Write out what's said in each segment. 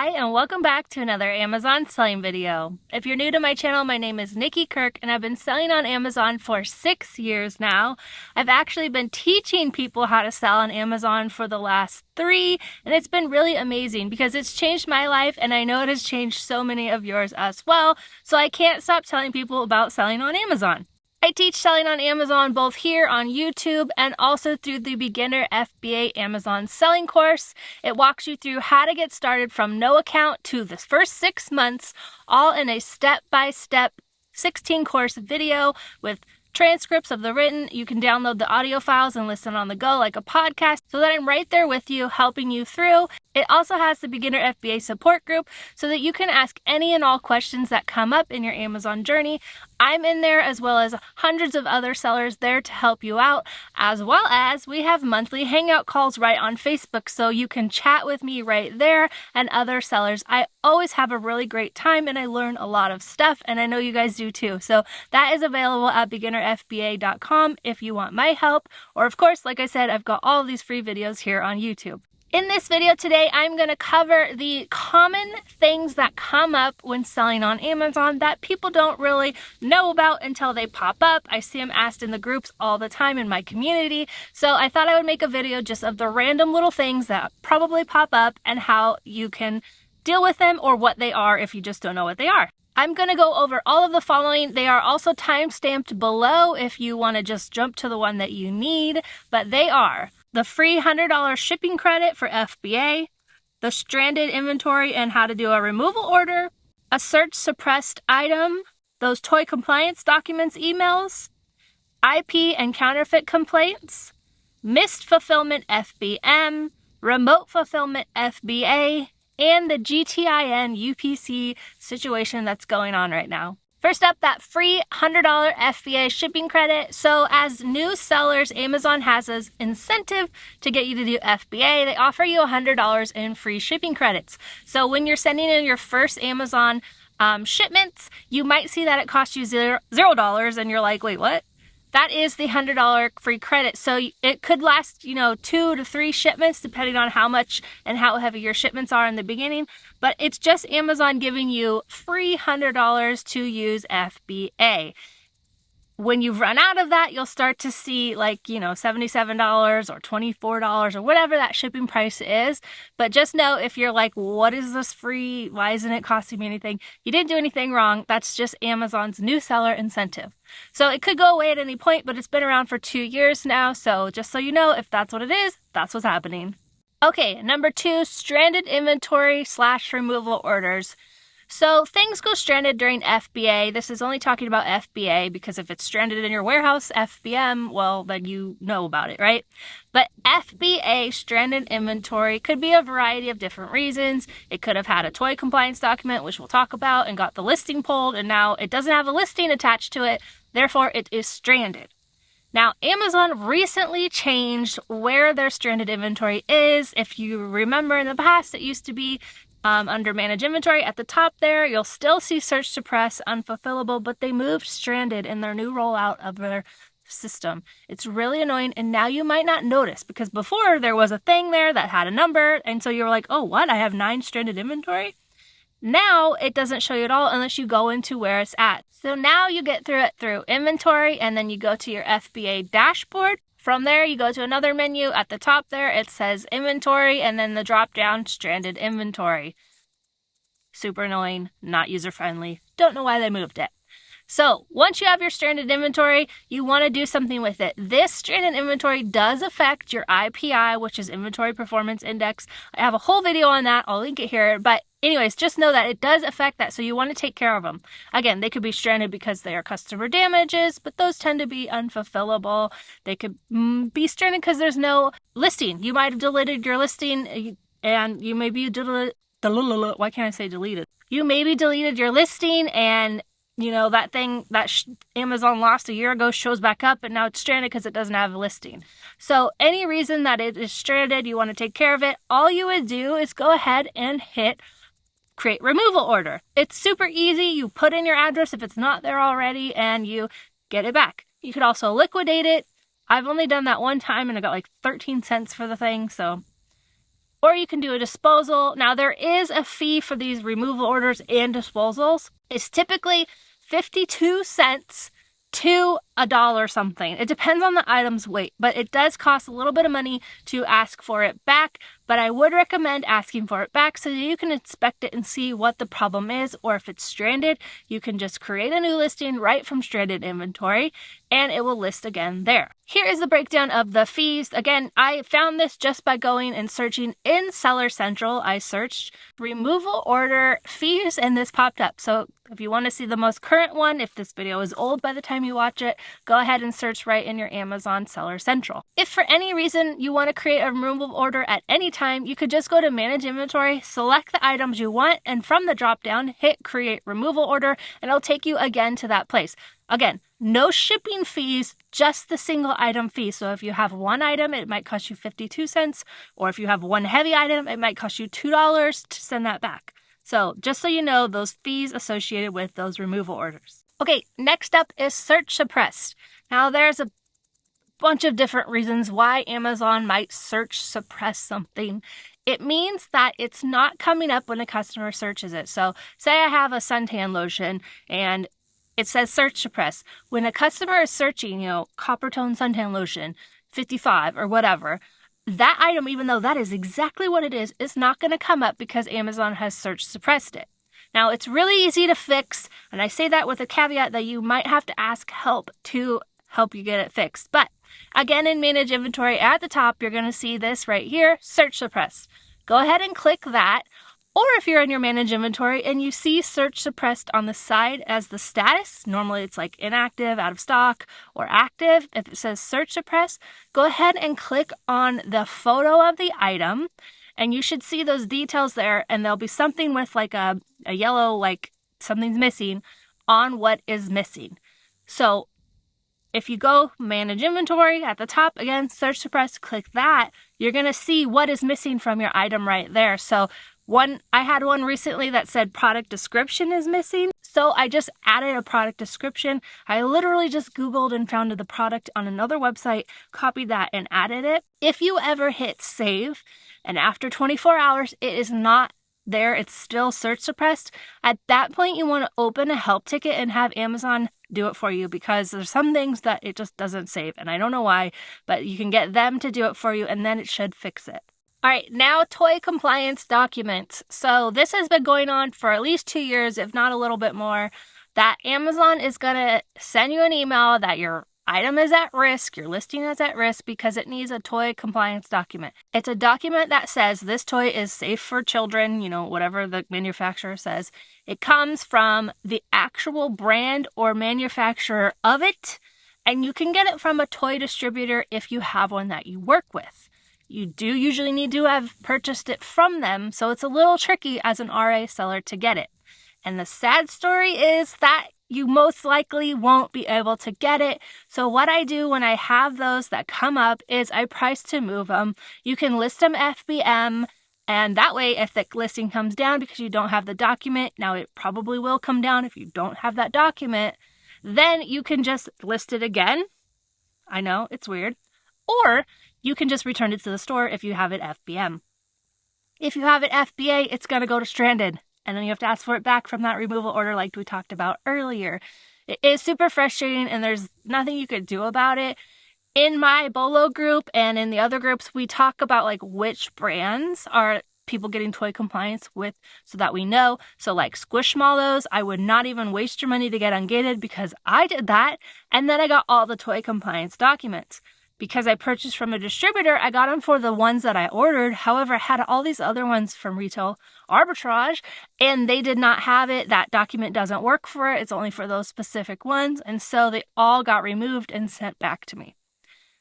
Hi, and welcome back to another Amazon selling video. If you're new to my channel, my name is Nikki Kirk, and I've been selling on Amazon for 6 years now. I've actually been teaching people how to sell on Amazon for the last 3, and it's been really amazing because it's changed my life, and I know it has changed so many of yours as well, so I can't stop telling people about selling on Amazon. I teach selling on Amazon both here on YouTube and also through the Beginner FBA Amazon selling course. It walks you through how to get started from no account to the first 6 months, all in a step-by-step 16-course video with transcripts of the written. You can download the audio files and listen on the go like a podcast so that I'm right there with you, helping you through. It also has the Beginner FBA support group so that you can ask any and all questions that come up in your Amazon journey. I'm in there as well as hundreds of other sellers there to help you out, as well as we have monthly hangout calls right on Facebook so you can chat with me right there and other sellers. I always have a really great time and I learn a lot of stuff, and I know you guys do too. So that is available at beginnerfba.com if you want my help, or of course, like I said, I've got all of these free videos here on YouTube. In this video today, I'm going to cover the common things that come up when selling on Amazon that people don't really know about until they pop up. I see them asked in the groups all the time in my community, so I thought I would make a video just of the random little things that probably pop up and how you can deal with them, or what they are if you just don't know what they are. I'm going to go over all of the following. They are also time-stamped below if you want to just jump to the one that you need, but they are the free $100 shipping credit for FBA, the stranded inventory and how to do a removal order, a search suppressed item, those toy compliance documents emails, IP and counterfeit complaints, missed fulfillment FBM, remote fulfillment FBA, and the GTIN UPC situation that's going on right now. First up, that free $100 FBA shipping credit. So as new sellers, Amazon has an incentive to get you to do FBA. They offer you $100 in free shipping credits. So when you're sending in your first Amazon shipments, you might see that it costs you $0 and you're like, wait, what? That is the $100 free credit. So it could last, 2 to 3 shipments depending on how much and how heavy your shipments are in the beginning. But it's just Amazon giving you free $100 to use FBA. When you've run out of that, you'll start to see $77 or $24 or whatever that shipping price is. But just know, if you're like, what is this free? Why isn't it costing me anything? You didn't do anything wrong. That's just Amazon's new seller incentive. So it could go away at any point, but it's been around for 2 years now. So just so you know, if that's what it is, that's what's happening. Okay, number 2, stranded inventory / removal orders. So things go stranded during FBA. This is only talking about FBA because if it's stranded in your warehouse, FBM, well, then you know about it, right? But FBA stranded inventory could be a variety of different reasons. It could have had a toy compliance document, which we'll talk about, and got the listing pulled, and now it doesn't have a listing attached to it. Therefore, it is stranded. Now, Amazon recently changed where their stranded inventory is. If you remember in the past, it used to be under manage inventory at the top there. You'll still see search suppress unfulfillable, but they moved stranded in their new rollout of their system. It's really annoying, and now you might not notice because before there was a thing there that had a number, and so you were like, oh, what? I have 9 stranded inventory? Now it doesn't show you at all unless you go into where it's at. So now you get through it through inventory, and then you go to your FBA dashboard. From there, you go to another menu. At the top there, it says inventory, and then the drop down stranded inventory. Super annoying, not user-friendly. Don't know why they moved it. So once you have your stranded inventory, you want to do something with it. This stranded inventory does affect your IPI, which is Inventory Performance Index. I have a whole video on that. I'll link it here. But anyways, just know that it does affect that, so you want to take care of them. Again, they could be stranded because they are customer damages, but those tend to be unfulfillable. They could be stranded because there's no listing. You might have deleted your listing, and you maybe why can't I say deleted? You maybe deleted your listing, and that thing that Amazon lost a year ago shows back up, and now it's stranded because it doesn't have a listing. So any reason that it is stranded, you want to take care of it. All you would do is go ahead and hit create removal order. It's super easy. You put in your address if it's not there already, and you get it back. You could also liquidate it. I've only done that one time, and I got like 13 cents for the thing, so or you can do a disposal. Now, there is a fee for these removal orders and disposals. It's typically 52 cents to $1 something. It depends on the item's weight, but it does cost a little bit of money to ask for it back. But I would recommend asking for it back so that you can inspect it and see what the problem is, or if it's stranded, you can just create a new listing right from stranded inventory and it will list again there. Here is the breakdown of the fees. Again, I found this just by going and searching in Seller Central. I searched removal order fees and this popped up. So if you want to see the most current one, if this video is old by the time you watch it, go ahead and search right in your Amazon Seller Central. If for any reason you want to create a removal order at any time, you could just go to Manage Inventory, select the items you want, and from the drop down, hit Create Removal Order, and it'll take you again to that place. Again, no shipping fees, just the single item fee. So if you have one item, it might cost you 52 cents, or if you have one heavy item, it might cost you $2 to send that back. So just so you know, those fees associated with those removal orders. Okay, next up is search suppressed. Now there's a bunch of different reasons why Amazon might search suppress something. It means that it's not coming up when a customer searches it. So say I have a suntan lotion and it says search suppress. When a customer is searching, copper tone suntan lotion, 55 or whatever, that item, even though that is exactly what it is not going to come up because Amazon has search suppressed it. Now, it's really easy to fix, and I say that with a caveat that you might have to ask help to help you get it fixed. But again, in Manage Inventory at the top, you're going to see this right here, search suppressed. Go ahead and click that. Or if you're in your Manage Inventory and you see search suppressed on the side as the status, normally it's like inactive, out of stock, or active. If it says search suppressed, go ahead and click on the photo of the item and you should see those details there, and there'll be something with like a yellow, like something's missing on what is missing. So if you go Manage Inventory at the top, again, search suppressed, click that, you're going to see what is missing from your item right there. So I had one recently that said product description is missing. So I just added a product description. I literally just Googled and found the product on another website, copied that and added it. If you ever hit save and after 24 hours, it is not there, it's still search suppressed, at that point you want to open a help ticket and have Amazon do it for you, because there's some things that it just doesn't save. And I don't know why, but you can get them to do it for you and then it should fix it. All right, now toy compliance documents. So this has been going on for at least 2 years, if not a little bit more, that Amazon is going to send you an email that your item is at risk, your listing is at risk because it needs a toy compliance document. It's a document that says this toy is safe for children, whatever the manufacturer says. It comes from the actual brand or manufacturer of it, and you can get it from a toy distributor if you have one that you work with. You do usually need to have purchased it from them, so it's a little tricky as an RA seller to get it. And the sad story is that you most likely won't be able to get it. So what I do when I have those that come up is I price to move them. You can list them FBM, and that way if the listing comes down because you don't have the document, now it probably will come down if you don't have that document, then you can just list it again. I know, it's weird. Or you can just return it to the store if you have it FBM. If you have it FBA, it's going to go to stranded, and then you have to ask for it back from that removal order like we talked about earlier. It is super frustrating, and there's nothing you could do about it. In my Bolo group and in the other groups, we talk about like which brands are people getting toy compliance with so that we know. So like Squishmallows, I would not even waste your money to get ungated because I did that, and then I got all the toy compliance documents. Because I purchased from a distributor, I got them for the ones that I ordered. However, I had all these other ones from retail Arbitrage, and they did not have it. That document doesn't work for it. It's only for those specific ones. And so they all got removed and sent back to me.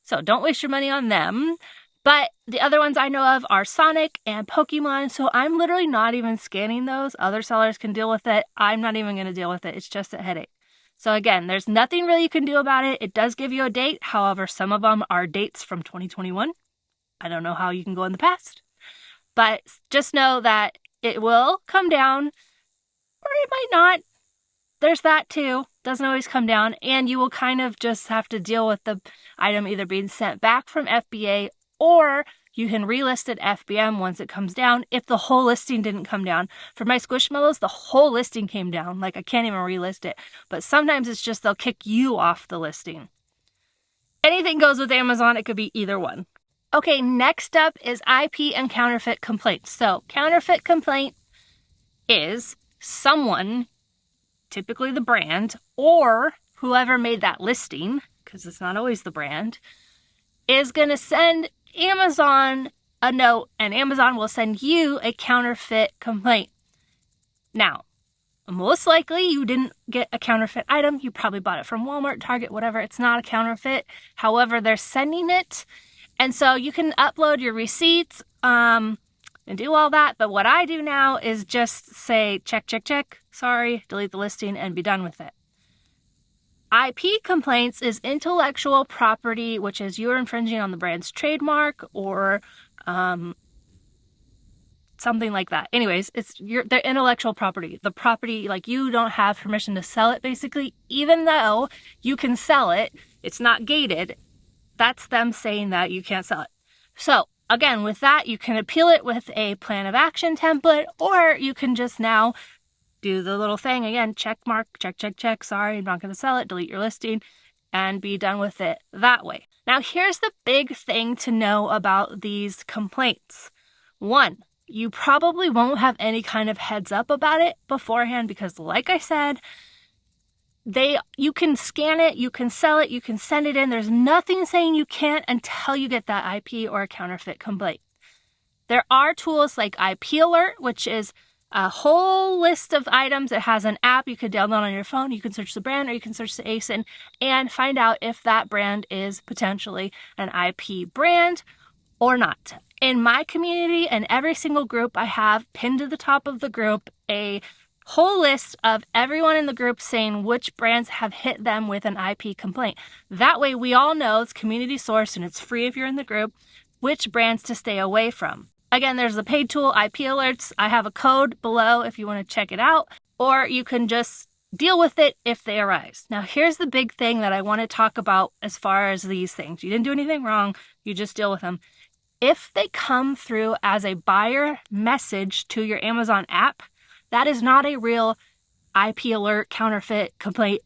So don't waste your money on them. But the other ones I know of are Sonic and Pokemon. So I'm literally not even scanning those. Other sellers can deal with it. I'm not even going to deal with it. It's just a headache. So again, there's nothing really you can do about it. It does give you a date. However, some of them are dates from 2021. I don't know how you can go in the past. But just know that it will come down, or it might not. There's that too. Doesn't always come down. And you will kind of just have to deal with the item either being sent back from FBA, or You can relist it FBM once it comes down if the whole listing didn't come down. For my Squishmallows, the whole listing came down. Like, I can't even relist it. But sometimes it's just they'll kick you off the listing. Anything goes with Amazon. It could be either one. Okay, next up is IP and counterfeit complaints. So, counterfeit complaint is someone, typically the brand, or whoever made that listing, because it's not always the brand, is going to send Amazon a note, and Amazon will send you a counterfeit complaint. Now, most likely you didn't get a counterfeit item. You probably bought it from Walmart, Target, whatever. It's not a counterfeit. However, they're sending it. And so you can upload your receipts and do all that. But what I do now is just say, check, check, check. Sorry, delete the listing and be done with it. IP complaints is intellectual property, which is you're infringing on the brand's trademark or something like that. Anyways, their intellectual property. The property, like, you don't have permission to sell it, basically. Even though you can sell it, it's not gated. That's them saying that you can't sell it. So, again, with that, you can appeal it with a plan of action template, or you can just now do the little thing again, check mark, check, check, check. Sorry, I'm not going to sell it. Delete your listing and be done with it that way. Now, here's the big thing to know about these complaints. One, you probably won't have any kind of heads up about it beforehand because, like I said, you can scan it, you can sell it, you can send it in. There's nothing saying you can't until you get that IP or a counterfeit complaint. There are tools like IP Alert, which is a whole list of items. It has an app you could download on your phone. You can search the brand or you can search the ASIN and find out if that brand is potentially an IP brand or not. In my community and every single group, I have pinned to the top of the group a whole list of everyone in the group saying which brands have hit them with an IP complaint. That way we all know it's community sourced and it's free if you're in the group, which brands to stay away from. Again, there's the paid tool, IP Alerts. I have a code below if you want to check it out, or you can just deal with it if they arise. Now, here's the big thing that I want to talk about as far as these things. You didn't do anything wrong. You just deal with them. If they come through as a buyer message to your Amazon app, that is not a real IP Alert counterfeit complaint.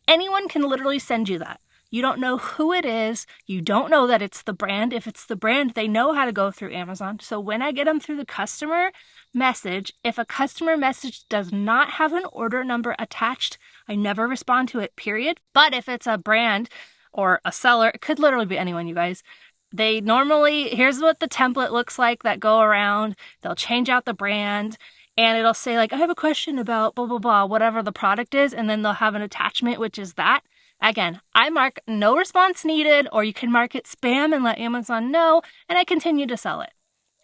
Anyone can literally send you that. You don't know who it is. You don't know that it's the brand. If it's the brand, they know how to go through Amazon. So when I get them through the customer message, if a customer message does not have an order number attached, I never respond to it, period. But if it's a brand or a seller, it could literally be anyone, you guys. They normally, here's what the template looks like that go around. They'll change out the brand and it'll say like, I have a question about blah, blah, blah, whatever the product is. And then they'll have an attachment, which is that. Again, I mark no response needed, or you can mark it spam and let Amazon know, and I continue to sell it.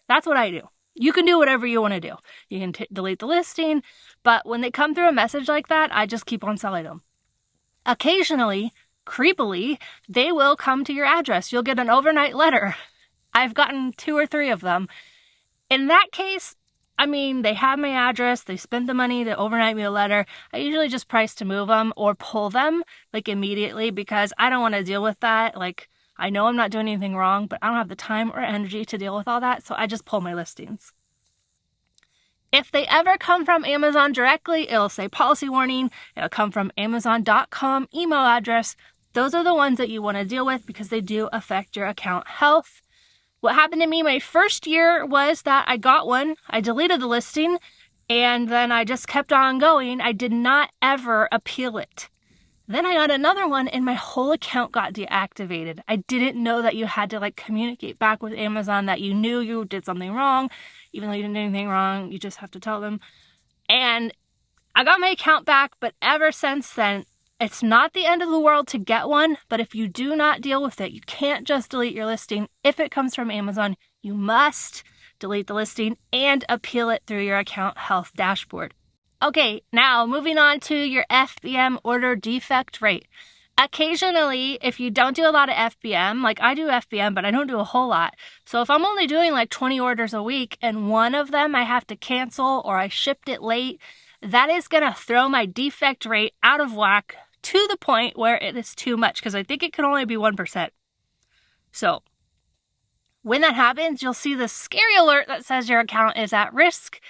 That's what I do. You can do whatever you want to do. You can delete the listing, but when they come through a message like that, I just keep on selling them. Occasionally, creepily, they will come to your address. You'll get an overnight letter. I've gotten 2 or 3 of them. In that case, I mean, they have my address, they spent the money to overnight me a letter. I usually just price to move them or pull them like immediately because I don't want to deal with that. Like, I know I'm not doing anything wrong, but I don't have the time or energy to deal with all that, so I just pull my listings. If they ever come from Amazon directly, it'll say policy warning. It'll come from Amazon.com email address. Those are the ones that you want to deal with because they do affect your account health. What happened to me my first year was that I got one, I deleted the listing, and then I just kept on going. I did not ever appeal it. Then I got another one and my whole account got deactivated. I didn't know that you had to like communicate back with Amazon that you knew you did something wrong. Even though you didn't do anything wrong, you just have to tell them. And I got my account back, but ever since then, it's not the end of the world to get one, but if you do not deal with it, you can't just delete your listing. If it comes from Amazon, you must delete the listing and appeal it through your account health dashboard. Okay, now moving on to your FBM order defect rate. Occasionally, if you don't do a lot of FBM, like I do FBM, but I don't do a whole lot. So if I'm only doing like 20 orders a week and one of them I have to cancel or I shipped it late, that is going to throw my defect rate out of whack to the point where it is too much because I think it can only be 1%. So When that happens, you'll see the scary alert that says your account is at risk.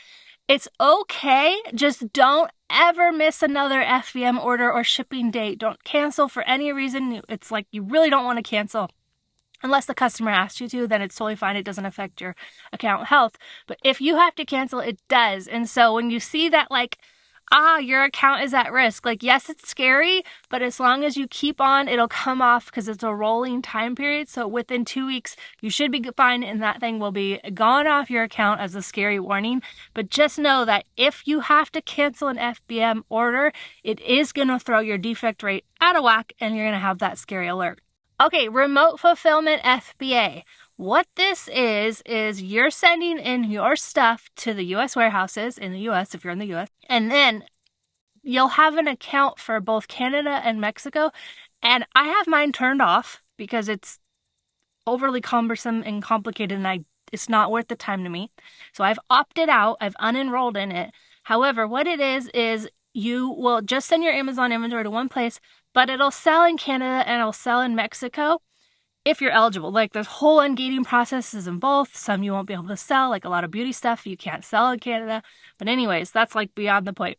It's okay, just don't ever miss another FBM order or shipping date. Don't cancel for any reason. It's like you really don't want to cancel. Unless the customer asks you to, then it's totally fine. It doesn't affect your account health. But if you have to cancel, it does. And so when you see that, like, your account is at risk, like, yes, it's scary, but as long as you keep on, it'll come off because it's a rolling time period. So within 2 weeks, you should be fine, and that thing will be gone off your account as a scary warning. But just know that if you have to cancel an FBM order, it is going to throw your defect rate out of whack, and you're going to have that scary alert. Okay, Remote Fulfillment FBA. What this is you're sending in your stuff to the U.S. warehouses in the U.S. if you're in the U.S. And then you'll have an account for both Canada and Mexico. And I have mine turned off because it's overly cumbersome and complicated, and it's not worth the time to me. So I've opted out. I've unenrolled in it. However, what it is you will just send your Amazon inventory to one place, but it'll sell in Canada and it'll sell in Mexico if you're eligible. Like, there's whole ungating processes in both. Some you won't be able to sell, like a lot of beauty stuff you can't sell in Canada. But anyways, that's like beyond the point.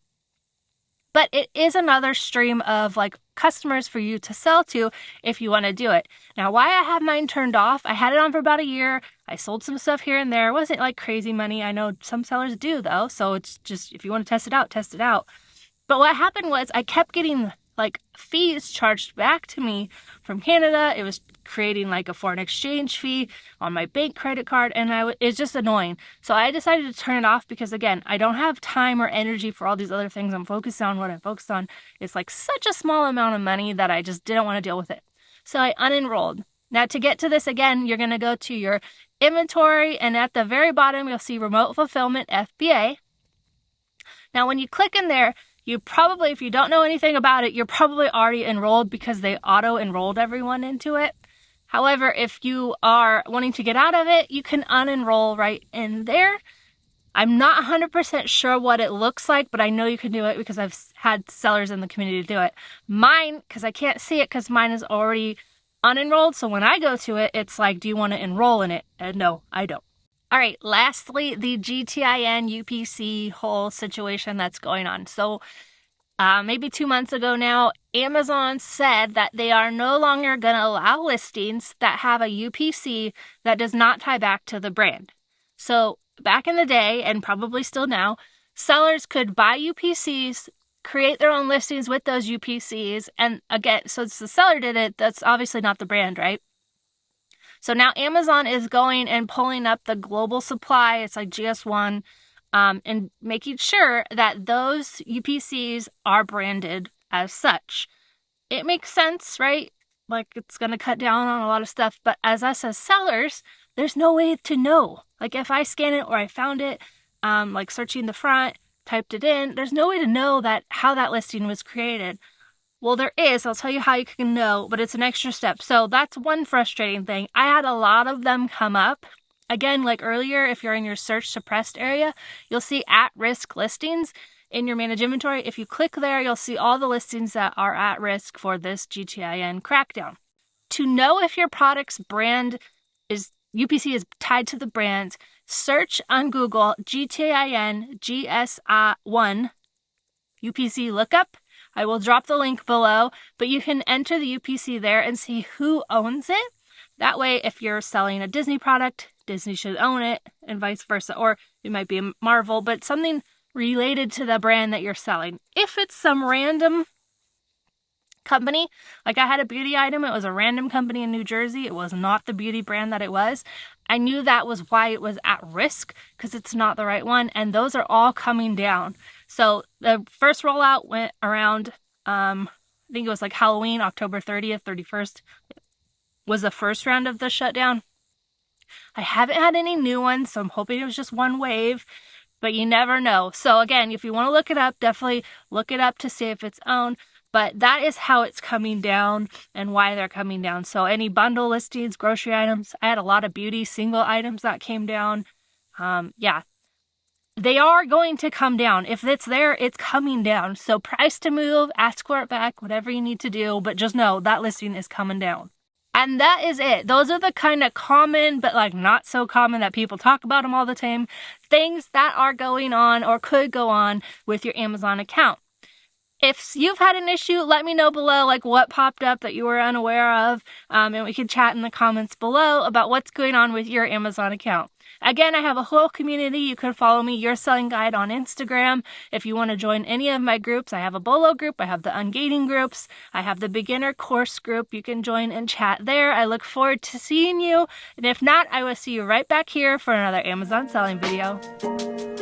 But it is another stream of like customers for you to sell to if you want to do it. Now, why I have mine turned off, I had it on for about a year. I sold some stuff here and there. It wasn't like crazy money. I know some sellers do though. So it's just, if you want to test it out, test it out. But what happened was I kept getting like fees charged back to me from Canada. It was creating like a foreign exchange fee on my bank credit card, and it's just annoying. So I decided to turn it off because, again, I don't have time or energy for all these other things. I'm focused on what I'm focused on. It's like such a small amount of money that I just didn't want to deal with it. So I unenrolled. Now, to get to this again, you're going to go to your inventory, and at the very bottom, you'll see Remote Fulfillment FBA. Now, when you click in there, you probably, if you don't know anything about it, you're probably already enrolled because they auto-enrolled everyone into it. However, if you are wanting to get out of it, you can unenroll right in there. I'm not 100% sure what it looks like, but I know you can do it because I've had sellers in the community do it. Mine, because I can't see it because mine is already unenrolled, so when I go to it, it's like, do you want to enroll in it? And no, I don't. All right, lastly, the GTIN UPC whole situation that's going on. So maybe 2 months ago now, Amazon said that they are no longer going to allow listings that have a UPC that does not tie back to the brand. So back in the day, and probably still now, sellers could buy UPCs, create their own listings with those UPCs, and again, so it's the seller did it, that's obviously not the brand, right? So now Amazon is going and pulling up the global supply, it's like GS1, and making sure that those UPCs are branded as such. It makes sense, right? Like, it's going to cut down on a lot of stuff, but as us as sellers, there's no way to know. Like, if I scan it or I found it, like searching the front, typed it in, there's no way to know that how that listing was created. Well, there is. I'll tell you how you can know, but it's an extra step. So that's one frustrating thing. I had a lot of them come up. Again, like earlier, if you're in your search suppressed area, you'll see at-risk listings in your manage inventory. If you click there, you'll see all the listings that are at risk for this GTIN crackdown. To know if your product's brand is UPC is tied to the brand, search on Google GTIN GS1 UPC lookup. I will drop the link below, but you can enter the UPC there and see who owns it. That way, if you're selling a Disney product, Disney should own it, and vice versa. Or it might be a Marvel, but something related to the brand that you're selling. If it's some random company, like I had a beauty item, it was a random company in New Jersey, it was not the beauty brand that it was. I knew that was why it was at risk, because it's not the right one, and those are all coming down. So the first rollout went around, I think it was like Halloween, October 30th, 31st, was the first round of the shutdown. I haven't had any new ones, so I'm hoping it was just one wave, but you never know. So again, if you want to look it up, definitely look it up to see if it's owned. But that is how it's coming down and why they're coming down. So any bundle listings, grocery items, I had a lot of beauty single items that came down. Yeah, they are going to come down. If it's there, it's coming down. So price to move, ask for it back, whatever you need to do. But just know that listing is coming down. And that is it. Those are the kind of common, but like not so common that people talk about them all the time, things that are going on or could go on with your Amazon account. If you've had an issue, let me know below, like what popped up that you were unaware of, and we can chat in the comments below about what's going on with your Amazon account. Again, I have a whole community. You can follow me, Your Selling Guide, on Instagram. If you want to join any of my groups, I have a Bolo group, I have the Ungating groups, I have the beginner course group. You can join and chat there. I look forward to seeing you. And if not, I will see you right back here for another Amazon selling video.